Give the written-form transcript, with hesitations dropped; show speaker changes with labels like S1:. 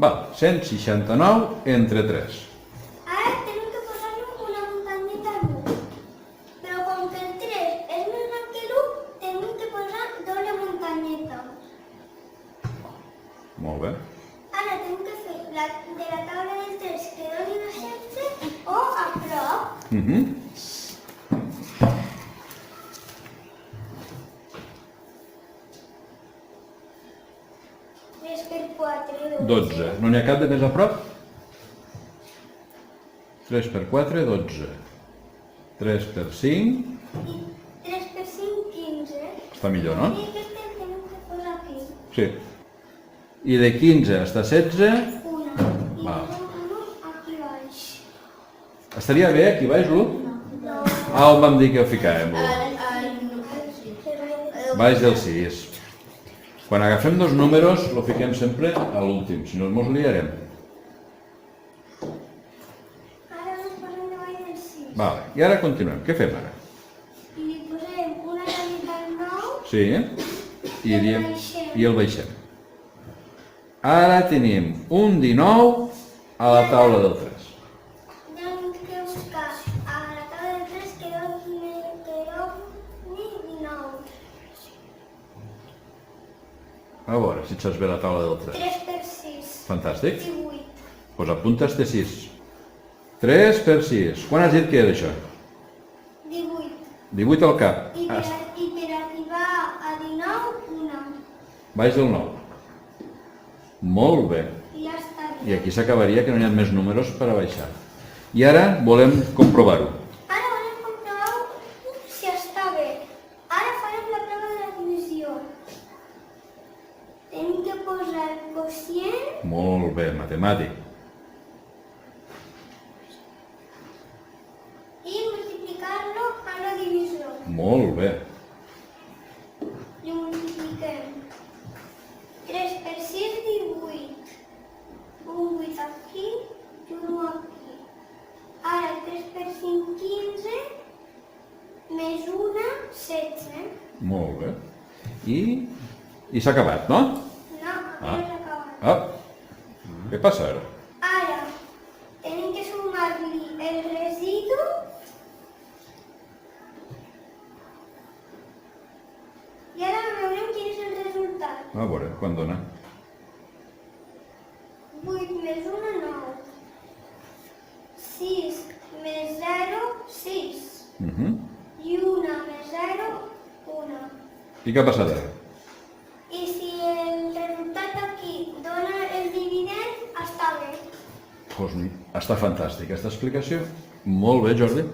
S1: Val, 169 entre 3.
S2: Ara tenim que posar-li una muntanyeta a l'1. Però com que el 3 és més gran que l'1, tenim que posar doble muntanyeta.
S1: Molt bé.
S2: Ara tenim que fer de la taula del 3 que doni una 16 o a prop.
S1: Mhm.
S2: 3 per 4,
S1: 12. No n'hi ha cap de més a prop? 3 per 4, 12. 3 per 5,
S2: I 3 per 5, 15.
S1: està millor, no?
S2: I aquest el tenim que posar aquí.
S1: Sí. I de 15 a 16,
S2: Una. I
S1: Va.
S2: posem aquí baix.
S1: estaria bé aquí baix, l'1?
S2: No.
S1: On vam dir que ho ficàvem, l'1? Baix del 6. Quan agafem dos números, lo fiquem sempre a l'últim, si no mos liarem.
S2: Ara ens posem davall del 6.
S1: Vale. I ara continuem. Què fem ara?
S2: I li posem una ratlleta al 9.
S1: Sí? I el baixem. Ara tenim un 19 a la taula del 3.
S2: Tenim que buscar a la taula del 3 que doni 19.
S1: A veure si et saps bé la taula del 3.
S2: 3 per 6.
S1: Fantàstic.
S2: 18.
S1: Doncs apunta este 6. 3 per 6. Quan has dit que era això?
S2: 18.
S1: 18 al cap.
S2: I per arribar a 19, una.
S1: Baix del 9. Molt bé.
S2: I ja està
S1: I
S2: bé.
S1: aquí s'acabaria que no hi ha més números per a baixar. I ara volem comprovar-ho.
S2: Ara volem comprovar si està bé. Ara farem la prova de la divisió. Tenim que posar el quocient
S1: Molt bé, matemàtic.
S2: i multiplicar-lo amb la divisió.
S1: Molt bé.
S2: I multipliquem. 3 per 6, 18. Un 8 aquí i un 1 aquí. Ara 3 per 5, 15. Més una, 16.
S1: Molt bé. I s'ha acabat, no?
S2: No, no és acabat.
S1: Ah. Què passa ara?
S2: Ara tenim que sumar-li el residu i ara veurem quin és el resultat.
S1: A veure, quan dona?
S2: 8 més 1, 9. 6 més 0, 6. I 1 més 0, 1.
S1: I què ha passat ara?
S2: I si el resultat aquí dona el dividend, està bé.
S1: Doncs està fantàstica aquesta explicació. Molt bé, Jordi.